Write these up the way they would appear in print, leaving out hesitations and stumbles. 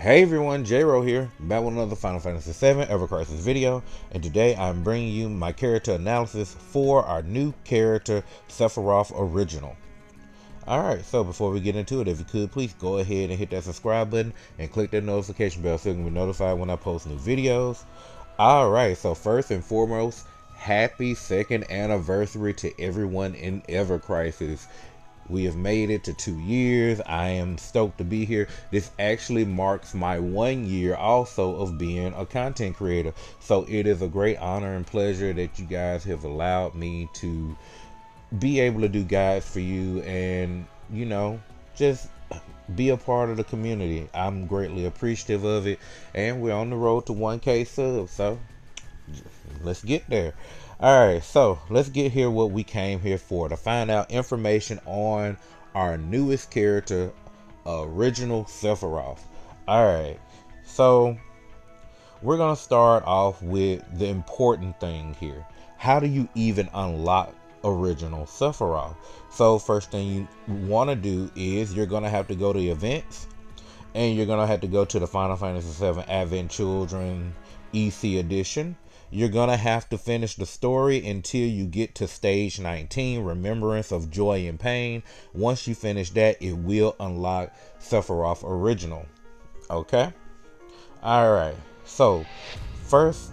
Hey everyone, J-Ro here, back with another Final Fantasy VII Ever Crisis video, and today I'm bringing you my character analysis for our new character, Sephiroth Original. Alright, so before we get into it, if you could, please go ahead and hit that subscribe button and click that notification bell so you can be notified when I post new videos. Alright, so first and foremost, happy 2nd anniversary to everyone in Ever Crisis. We have made it to 2 years. I am stoked to be here. This actually marks my 1 year also of being a content creator. So it is a great honor and pleasure that you guys have allowed me to be able to do guides for you and, you know, just be a part of the community. I'm greatly appreciative of it. And we're on the road to 1K subs. So let's get there. Alright, so let's get here what we came here for, to find out information on our newest character, Original Sephiroth. Alright, so we're going to start off with the important thing here. How do you even unlock Original Sephiroth? So first thing you want to do is you're going to have to go to events, and you're going to have to go to the Final Fantasy VII Advent Children EC Edition. You're going to have to finish the story until you get to stage 19, Remembrance of Joy and Pain. Once you finish that, it will unlock Sephiroth Original. Okay? Alright, so first,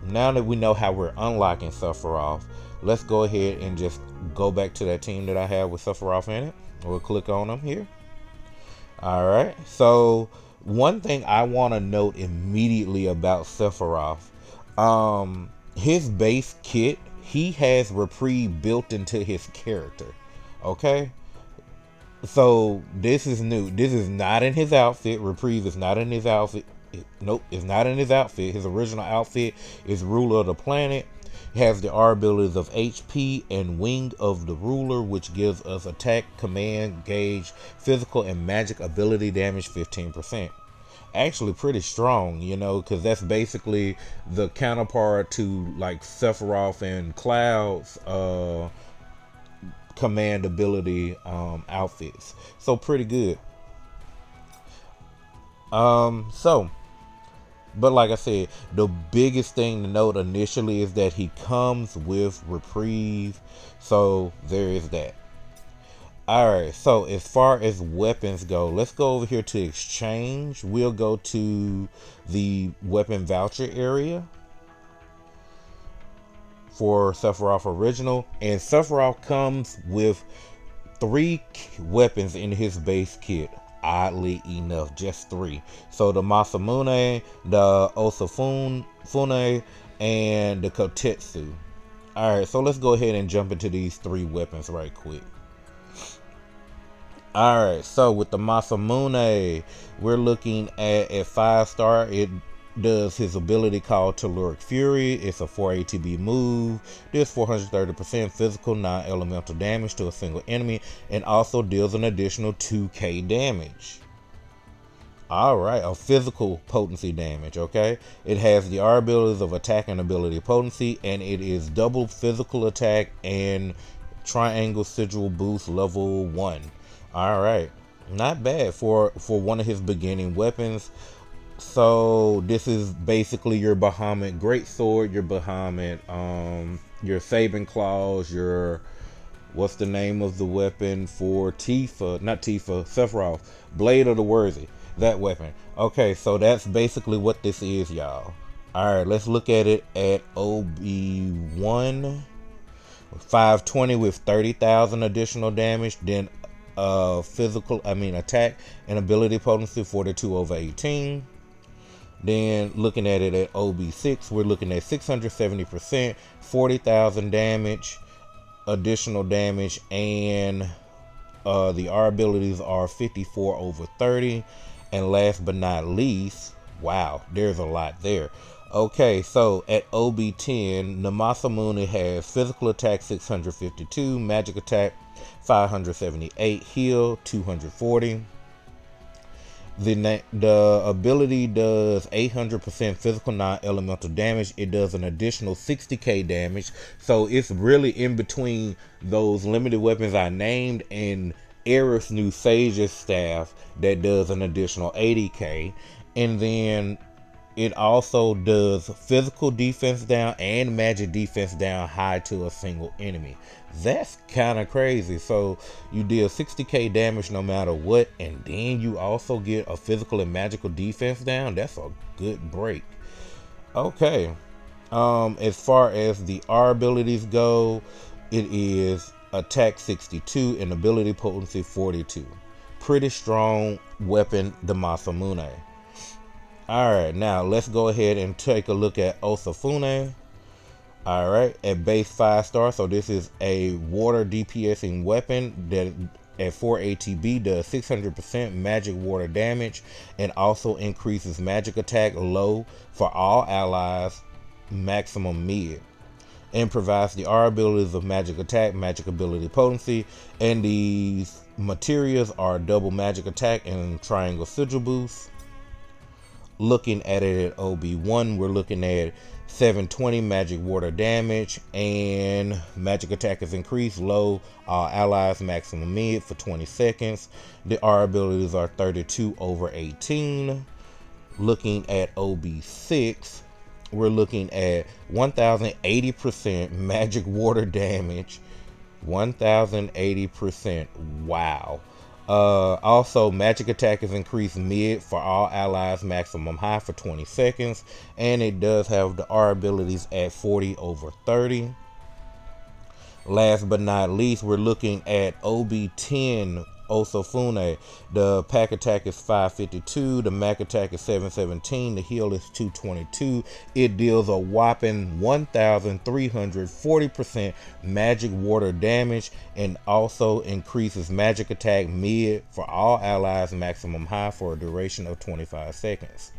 now that we know how we're unlocking Sephiroth, let's go ahead and just go back to that team that I have with Sephiroth in it. We'll click on them here. Alright, so one thing I want to note immediately about Sephiroth, his base kit, he has reprieve built into his character. Okay, so this is new. This is not in his outfit. Reprieve is not in his outfit. Nope, it's not in his outfit. His original outfit is Ruler of the Planet. He has the R abilities of HP and Wing of the Ruler, which gives us attack, command, gauge, physical, and magic ability damage 15%. Actually pretty strong, you know, because that's basically the counterpart to like Sephiroth and Cloud's command ability outfits. So pretty good. But like I said, the biggest thing to note initially is that he comes with reprieve. So there is that. Alright, so as far as weapons go, let's go over here to exchange. We'll go to the weapon voucher area for Sephiroth Original. And Sephiroth comes with 3 weapons in his base kit. Oddly enough, just 3. So the Masamune, the Osafune, and the Kotetsu. Alright, so let's go ahead and jump into these 3 weapons right quick. Alright, so with the Masamune, we're looking at 5-star. It does his ability called Telluric Fury. It's a 4 ATB move. Does 430% physical non-elemental damage to a single enemy, and also deals an additional 2k damage. Alright, a physical potency damage, okay? It has the R abilities of attack and ability potency, and it is double physical attack and triangle sigil boost level 1. Alright, not bad for one of his beginning weapons. So this is basically your Bahamut Greatsword, your Bahamut, your Saban Claws, your, what's the name of the weapon for Tifa, not Tifa, Sephiroth, Blade of the Worthy, that weapon. Okay, so that's basically what this is, y'all. Alright, let's look at it at OB1, 520 with 30,000 additional damage, then attack and ability potency 42 over 18. Then looking at it at OB6, we're looking at 670%, 40,000 damage, additional damage, and the R abilities are 54 over 30. And last but not least, wow, there's a lot there. Okay, so at OB10, the Masamune has physical attack 652, magic attack 578, heal 240. The ability does 800% physical non-elemental damage. It does an additional 60k damage. So it's really in between those limited weapons I named and Aerith's new Sage's staff that does an additional 80k. And then it also does physical defense down and magic defense down high to a single enemy. That's kind of crazy. So you deal 60k damage no matter what, and then you also get a physical and magical defense down. That's a good break. Okay. As far as the R abilities go, it is attack 62 and ability potency 42. Pretty strong weapon, the Masamune. Alright, now let's go ahead and take a look at Osafune. Alright, at base 5 star, so this is a water DPSing weapon that at 4 ATB does 600% magic water damage and also increases magic attack low for all allies, maximum mid, and provides the R abilities of magic attack, magic ability potency, and these materials are double magic attack and triangle sigil boost. Looking at it at OB1, we're looking at 720 magic water damage and magic attack is increased low, all allies maximum mid for 20 seconds. The R abilities are 32 over 18. Looking at OB6, we're looking at 1080% magic water damage. 1080%. Wow. Also, magic attack is increased mid for all allies, maximum high for 20 seconds. And it does have the R abilities at 40 over 30. Last but not least, we're looking at OB10 Osafune. The pack attack is 552, the max attack is 717, the heal is 222. It deals a whopping 1340% magic water damage and also increases magic attack mid for all allies, maximum high for a duration of 25 seconds.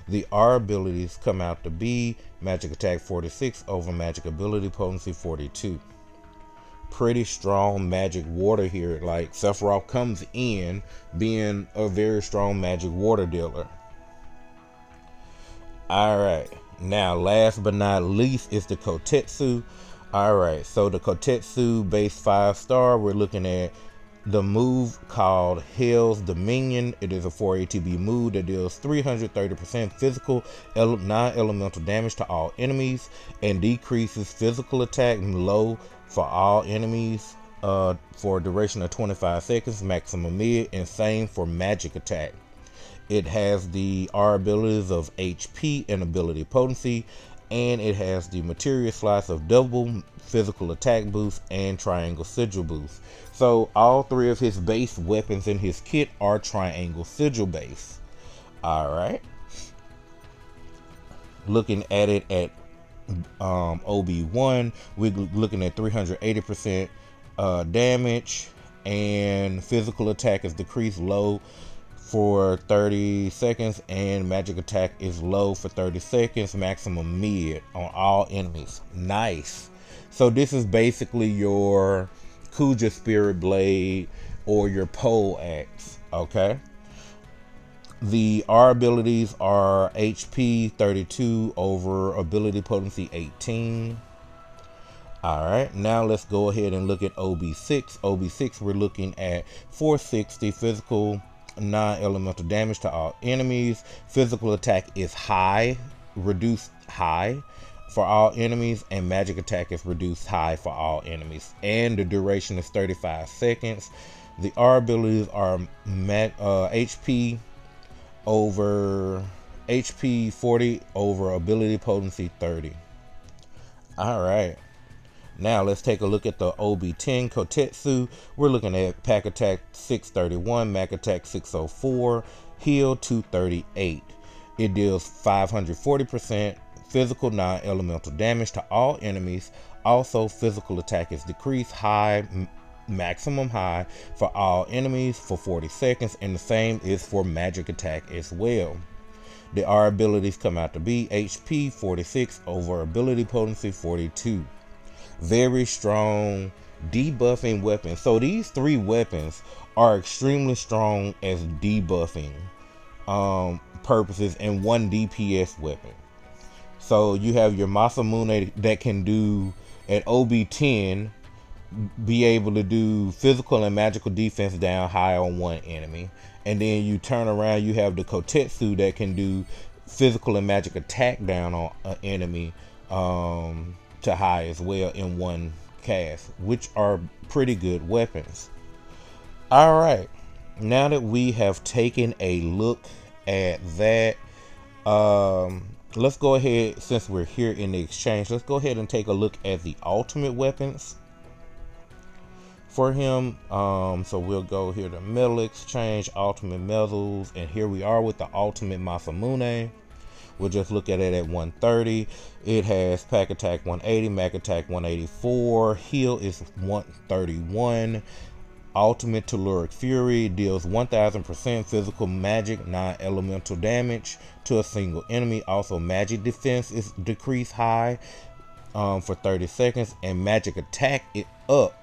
The R abilities come out to be magic attack 46 over magic ability potency 42. Pretty strong magic water here. Like, Sephiroth comes in being a very strong magic water dealer. Alright, now last but not least is the Kotetsu. Alright, so the Kotetsu base 5 star, we're looking at the move called Hell's Dominion. It is a 4 ATB move that deals 330% physical non-elemental damage to all enemies and decreases physical attack low for all enemies for a duration of 25 seconds, maximum mid, and same for magic attack. It has the R abilities of HP and ability potency, and it has the material slots of double physical attack boost and triangle sigil boost. So all three of his base weapons in his kit are triangle sigil base. Alright. Looking at it at OB1, we're looking at 380% damage, and physical attack is decreased low for 30 seconds and magic attack is low for 30 seconds, maximum mid on all enemies. Nice. So this is basically your Kuja Spirit Blade or your pole axe. Okay, the R abilities are HP 32 over ability potency 18. Alright, now let's go ahead and look at OB6. OB6, we're looking at 460 physical non-elemental damage to all enemies. Physical attack is high, reduced high for all enemies, and magic attack is reduced high for all enemies. And the duration is 35 seconds. The R abilities are HP over HP 40 over ability potency 30. Alright. Now let's take a look at the OB10 Kotetsu. We're looking at pack attack 631, max attack 604, heal 238. It deals 540% physical non-elemental damage to all enemies. Also, physical attack is decreased high, maximum high for all enemies for 40 seconds, and the same is for magic attack as well. The R abilities come out to be HP 46 over ability potency 42. Very strong debuffing weapon. So these three weapons are extremely strong as debuffing purposes and one DPS weapon. So you have your Masamune that can do at OB10 be able to do physical and magical defense down high on one enemy. And then you turn around, you have the Kotetsu that can do physical and magic attack down on an enemy to high as well in one cast, which are pretty good weapons. All right, now that we have taken a look at that, let's go ahead, since we're here in the exchange, let's go ahead and take a look at the ultimate weapons for him. So we'll go here to metal exchange, ultimate metals, and here we are with the ultimate Masamune. We'll just look at it at 130. It has pack attack 180, mag attack 184, heal is 131. Ultimate Telluric Fury deals 1000% physical magic non-elemental damage to a single enemy. Also magic defense is decreased high for 30 seconds, and magic attack it up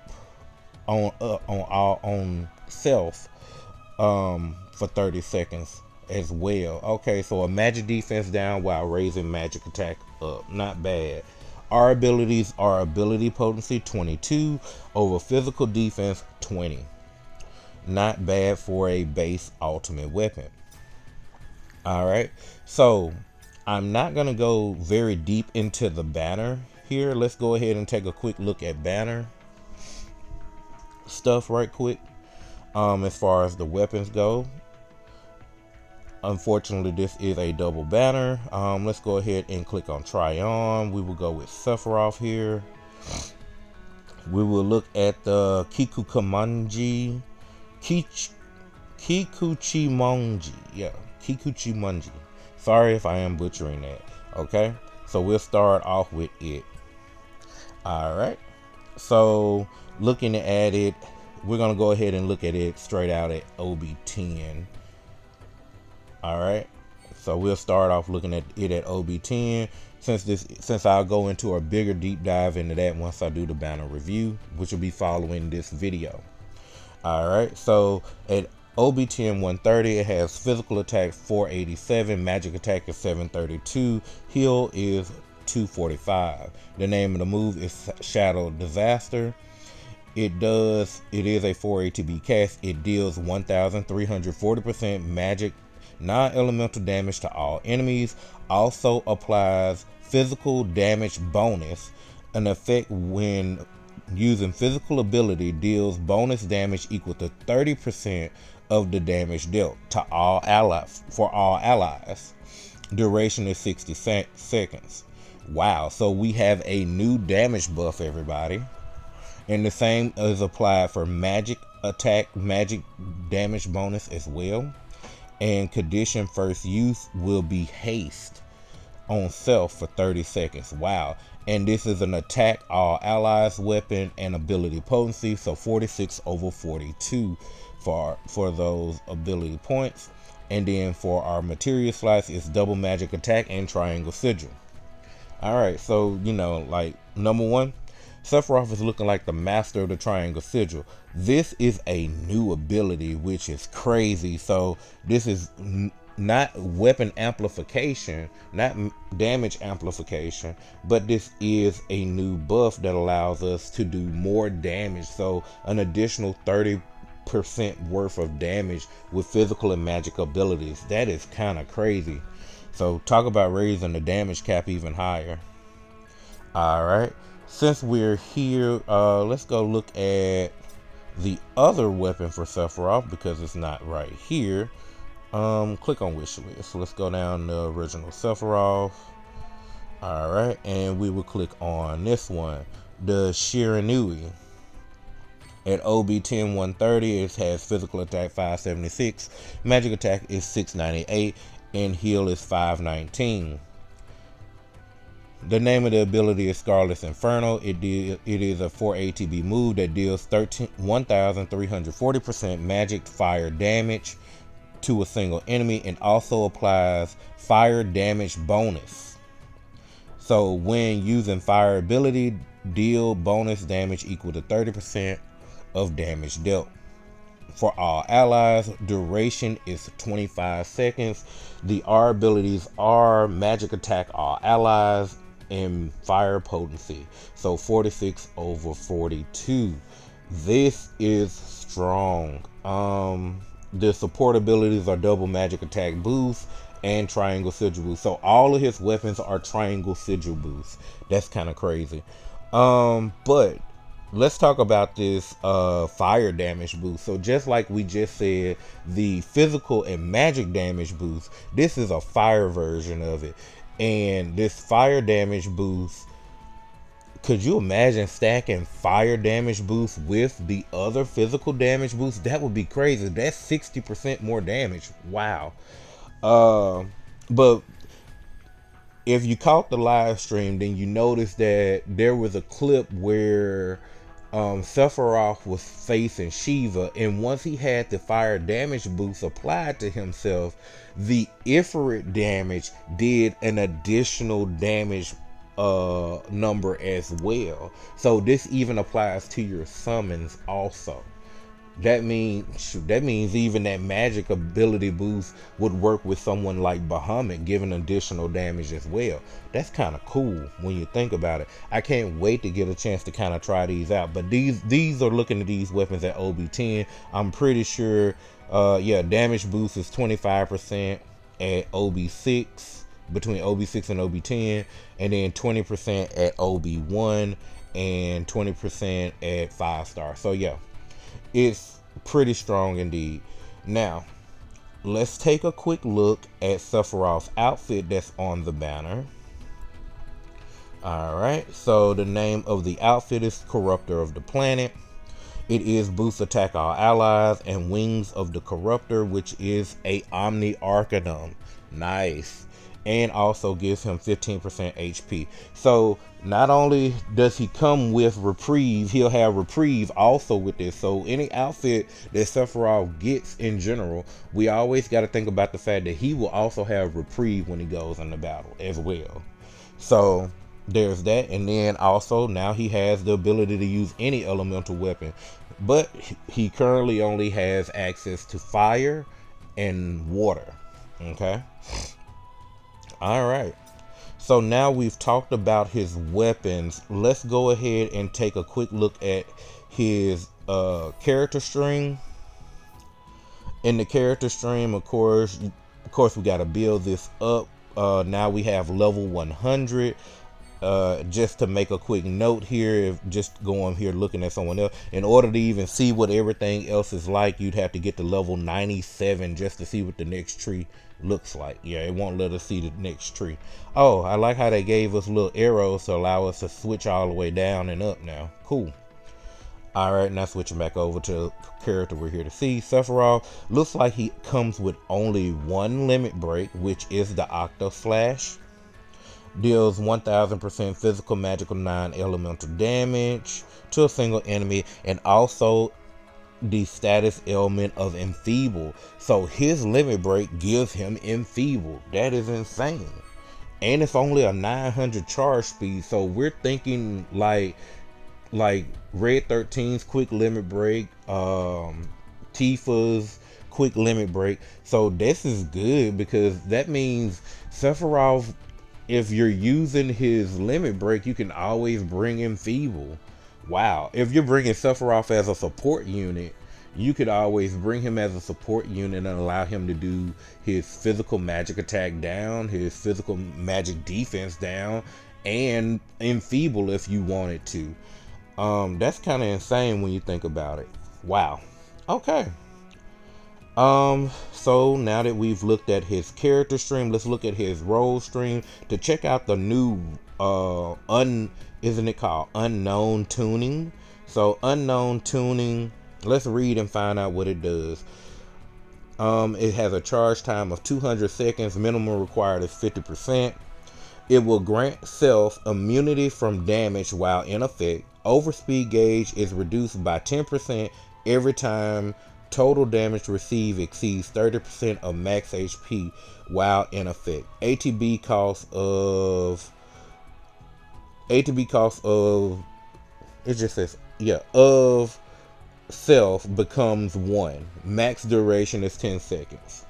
on self for 30 seconds as well. Okay, so a magic defense down while raising magic attack up. Not bad. Our abilities are ability potency 22 over physical defense 20. Not bad for a base ultimate weapon. Alright, so I'm not going to go very deep into the banner here. Let's go ahead and take a quick look at banner stuff right quick. As far as the weapons go, unfortunately this is a double banner. Let's go ahead and click on try on. We will go with Sephiroth here. We will look at the Kikuchimonji. Yeah, Kikuchimonji. Sorry if I am butchering that. Okay, so we'll start off with it. Alright, so looking at it, we're gonna go ahead and look at it straight out at OB10. Alright, so we'll start off looking at it at OB10, since I'll go into a bigger deep dive into that once I do the banner review, which will be following this video. Alright, so at OB10 130, it has physical attack 487, magic attack is 732, heal is 245. The name of the move is Shadow Disaster. It is a 4 ATB cast. It deals 1340% magic non-elemental damage to all enemies. Also applies physical damage bonus. An effect when using physical ability deals bonus damage equal to 30% of the damage dealt to all allies, for all allies. Duration is 60 seconds. Wow, so we have a new damage buff, everybody. And the same is applied for magic attack, magic damage bonus as well. And condition first use will be haste on self for 30 seconds. Wow. And this is an attack all allies weapon and ability potency. So 46 over 42 for those ability points. And then for our material slice, it's double magic attack and triangle sigil. Alright, so you know, like number one, Sephiroth is looking like the master of the triangle sigil. This is a new ability, which is crazy. So this is not weapon amplification, not damage amplification, but this is a new buff that allows us to do more damage. So an additional 30% worth of damage with physical and magic abilities. That is kind of crazy. So talk about raising the damage cap even higher. All right, since we're here, let's go look at the other weapon for Sephiroth because it's not right here. Click on wish list. So let's go down the original Sephiroth. All right, and we will click on this one, the Shiranui. At OB10 130, it has physical attack 576, magic attack is 698, and heal is 519. The name of the ability is Scarlet's Inferno. It is a 4 ATB move that deals 1340% magic fire damage to a single enemy and also applies fire damage bonus. So when using fire ability, deal bonus damage equal to 30% of damage dealt. For all allies, duration is 25 seconds. The R abilities are magic attack all allies in fire potency. So 46 over 42. This is strong. The support abilities are double magic attack boost and triangle sigil boost. So all of his weapons are triangle sigil boost. That's kind of crazy. But let's talk about this fire damage boost. So just like we just said, the physical and magic damage boost, this is a fire version of it. And this fire damage boost, could you imagine stacking fire damage boost with the other physical damage boost? That would be crazy. That's 60% more damage. Wow. But if you caught the live stream, then you noticed that there was a clip where Sephiroth was facing Shiva, and once he had the fire damage boost applied to himself, the Ifrit damage did an additional damage number as well. So this even applies to your summons also. That means even that magic ability boost would work with someone like Bahamut, giving additional damage as well. That's kind of cool when you think about it. I can't wait to get a chance to kind of try these out. But these are looking at these weapons at OB10. I'm pretty sure, yeah, damage boost is 25% at OB6, between OB6 and OB10, and then 20% at OB1 and 20% at 5-star. So yeah, it's pretty strong indeed. Now, let's take a quick look at Sephiroth's outfit that's on the banner. Alright, so the name of the outfit is Corruptor of the Planet. It is boost attack all allies and Wings of the Corruptor, which is a Omni Arcanum. Nice. And also gives him 15% HP. So not only does he come with reprieve, he'll have reprieve also with this. So any outfit that Sephiroth gets in general, we always got to think about the fact that he will also have reprieve when he goes into battle as well. So there's that. And then also now he has the ability to use any elemental weapon, but he currently only has access to fire and water. Okay. All right, so now we've talked about his weapons. Let's go ahead and take a quick look at his character stream. In the character stream, of course we got to build this up. Now we have level 100. Just to make a quick note here, if just going here looking at someone else, in order to even see what everything else is like, you'd have to get to level 97 just to see what the next tree looks like. Yeah, it won't let us see the next tree. Oh, I like how they gave us little arrows to allow us to switch all the way down and up now. Cool. All right, now switching back over to the character we're here to see. Sephiroth looks like he comes with only one limit break, which is the Octo Slash. Deals 1000% physical, magical, non-elemental damage to a single enemy, and also the status element of Enfeeble. So his limit break gives him Enfeeble. That is insane. And it's only a 900 charge speed. So we're thinking like Red 13's quick limit break, Tifa's quick limit break. So this is good because that means Sephiroth, if you're using his limit break, you can always bring in Enfeeble. Wow. If you're bringing Sephiroth as a support unit, you could always bring him as a support unit and allow him to do his physical magic attack down, his physical magic defense down, and Enfeeble if you wanted to. That's kind of insane when you think about it. Wow. Okay. So now that we've looked at his character stream, let's look at his role stream to check out the new isn't it called unknown tuning? So unknown tuning, let's read and find out what it does. It has a charge time of 200 seconds. Minimum required is 50%. It will grant self immunity from damage while in effect. Overspeed gauge is reduced by 10% every time total damage received exceeds 30% of max HP while in effect. ATB cost of it just says of self becomes 1. Max duration is 10 seconds.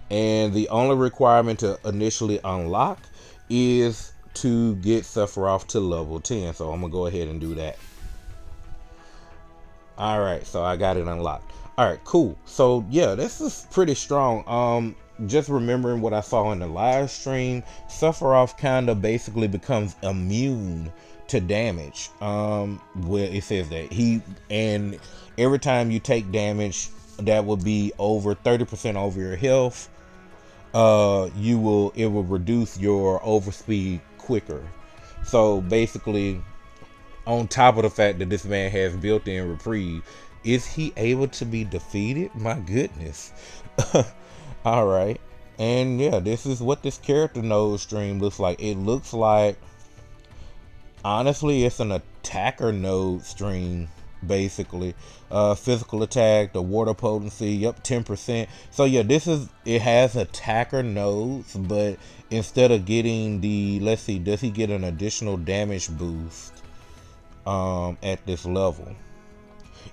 And the only requirement to initially unlock is to get Sephiroth to level 10. So I'm gonna go ahead and do that. Alright, so I got it unlocked. Alright, cool. So yeah, this is pretty strong. Just remembering what I saw in the live stream, Sephiroth kind of basically becomes immune to damage. Where it says that and every time you take damage that would be over 30% over your health, it will reduce your overspeed quicker. So basically, on top of the fact that this man has built-in reprieve, is he able to be defeated? My goodness. All right. And yeah, this is what this character node stream looks like. It looks like, honestly, it's an attacker node stream, basically. Physical attack, the water potency, yep, 10%. So yeah, it has attacker nodes, but instead of getting let's see, does he get an additional damage boost at this level?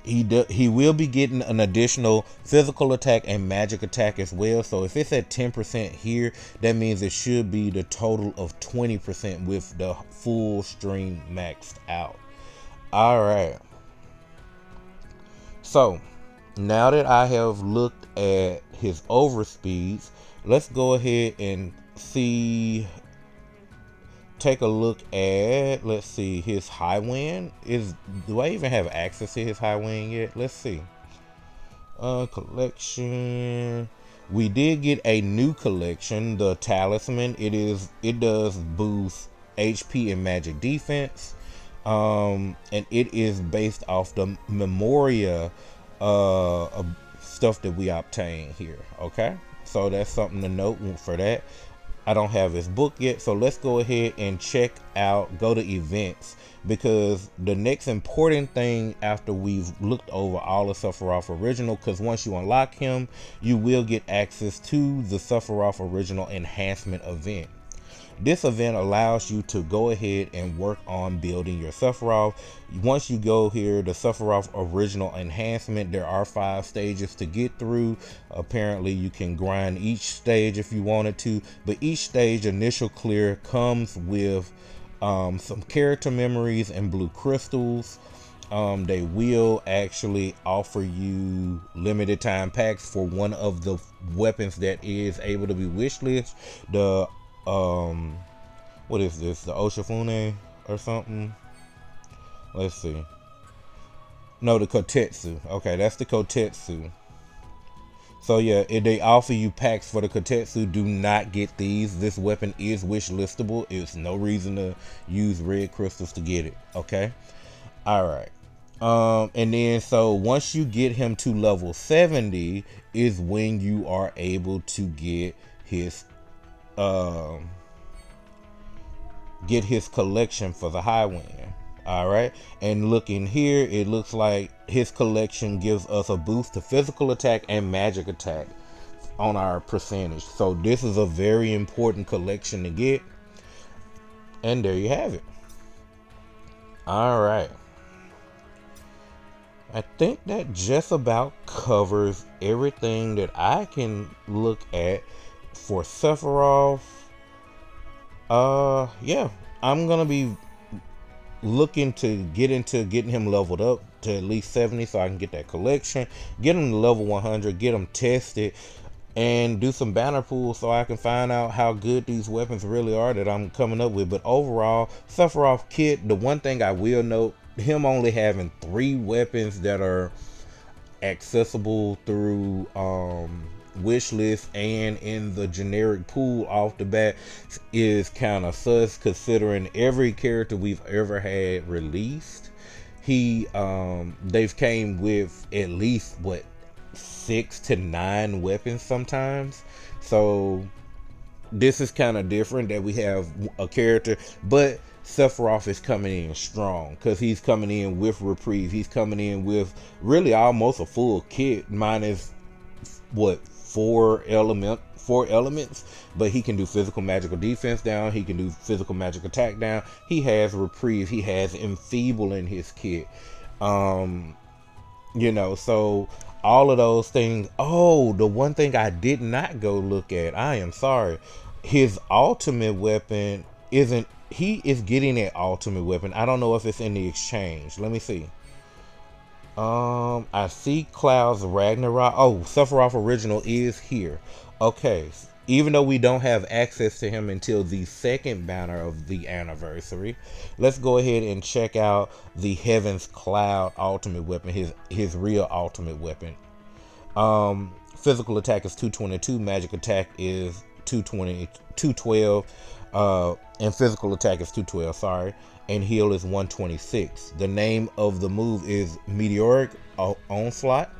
He will be getting an additional physical attack and magic attack as well. So if it's at 10% here, that means it should be the total of 20% with the full stream maxed out. All right. So now that I have looked at his overspeeds, let's go ahead and take a look at, let's see, his Highwind. Do I even have access to his Highwind yet? Let's see. Collection. We did get a new collection, the Talisman. It does boost HP and magic defense. And it is based off the Memoria of stuff that we obtain here. Okay, so that's something to note for that. I don't have his book yet, so let's go ahead and go to events, because the next important thing after we've looked over all of Sephiroth Original, because once you unlock him, you will get access to the Sephiroth Original Enhancement Event. This event allows you to go ahead and work on building your Sephiroth. Once you go here, the Sephiroth Original Enhancement, there are 5 stages to get through. Apparently you can grind each stage if you wanted to, but each stage initial clear comes with some character memories and blue crystals. They will actually offer you limited time packs for one of the weapons that is able to be wishlist. What is this? The Oshifune or something? Let's see. No, the Kotetsu. Okay, that's the Kotetsu. So yeah, if they offer you packs for the Kotetsu, do not get these. This weapon is wish listable. It's no reason to use red crystals to get it. Okay. All right. And then so once you get him to level 70 is when you are able to get his collection for the Highwind. All right, and looking here, it looks like his collection gives us a boost to physical attack and magic attack on our percentage. So this is a very important collection to get, and there you have it. All right, I think that just about covers everything that I can look at for Sephiroth. Yeah, I'm gonna be looking to get into getting him leveled up to at least 70 so I can get that collection, get him to level 100, get him tested, and do some banner pools so I can find out how good these weapons really are that I'm coming up with. But overall, Sephiroth kit, the one thing I will note, him only having 3 weapons that are accessible through wish list and in the generic pool off the bat is kind of sus, considering every character we've ever had released, they've came with at least 6 to 9 weapons sometimes. So this is kind of different that we have a character, but Sephiroth is coming in strong because he's coming in with reprieve. He's coming in with really almost a full kit minus 4 elements, but he can do physical magical defense down, he can do physical magic attack down, he has reprieve, he has enfeeble in his kit, so all of those things. Oh, the one thing I did not go look at, I am sorry, his ultimate weapon isn't he is getting an ultimate weapon. I don't know if it's in the exchange. Let me see. I see Cloud's Ragnarok. Oh, Sephiroth Original is here. Okay, even though we don't have access to him until the second banner of the anniversary, let's go ahead and check out the Heaven's Cloud ultimate weapon, his real ultimate weapon. Physical attack is 222, magic attack is 212, and physical attack is 212, sorry, and heal is 126. The name of the move is Meteoric Onslaught.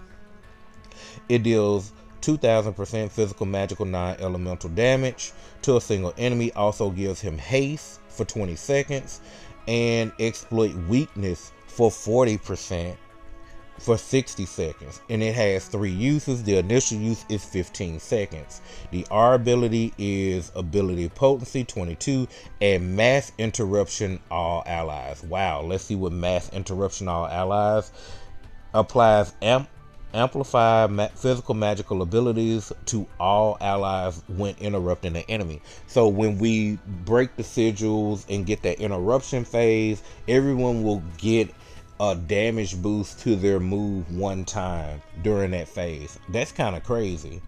It deals 2000% physical, magical, non-elemental damage to a single enemy. Also gives him haste for 20 seconds and exploit weakness for 40% for 60 seconds. And it has 3 uses. The initial use is 15 seconds. The R ability is ability potency 22 and mass interruption all allies. Wow, let's see what mass interruption all allies applies. Amplify physical magical abilities to all allies when interrupting the enemy. So when we break the sigils and get that interruption phase, everyone will get a damage boost to their move one time during that phase. That's kind of crazy.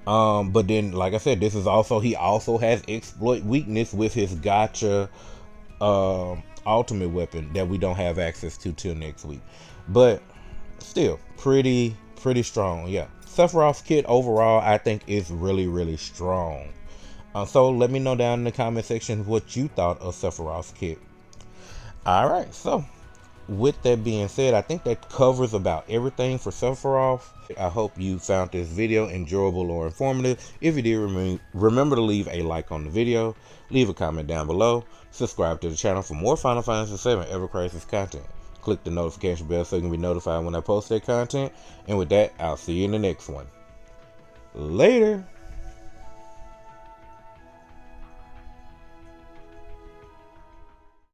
But then, like I said, this is also, he also has exploit weakness with his Gacha ultimate weapon that we don't have access to till next week. But still pretty strong. Yeah, Sephiroth's kit overall I think is really strong. So let me know down in the comment section what you thought of Sephiroth's kit. All right, so with that being said, I think that covers about everything for Sephiroth. I hope you found this video enjoyable or informative. If you did, remember to leave a like on the video, leave a comment down below, subscribe to the channel for more Final Fantasy 7 Ever Crisis content. Click the notification bell so you can be notified when I post that content. And with that, I'll see you in the next one. Later.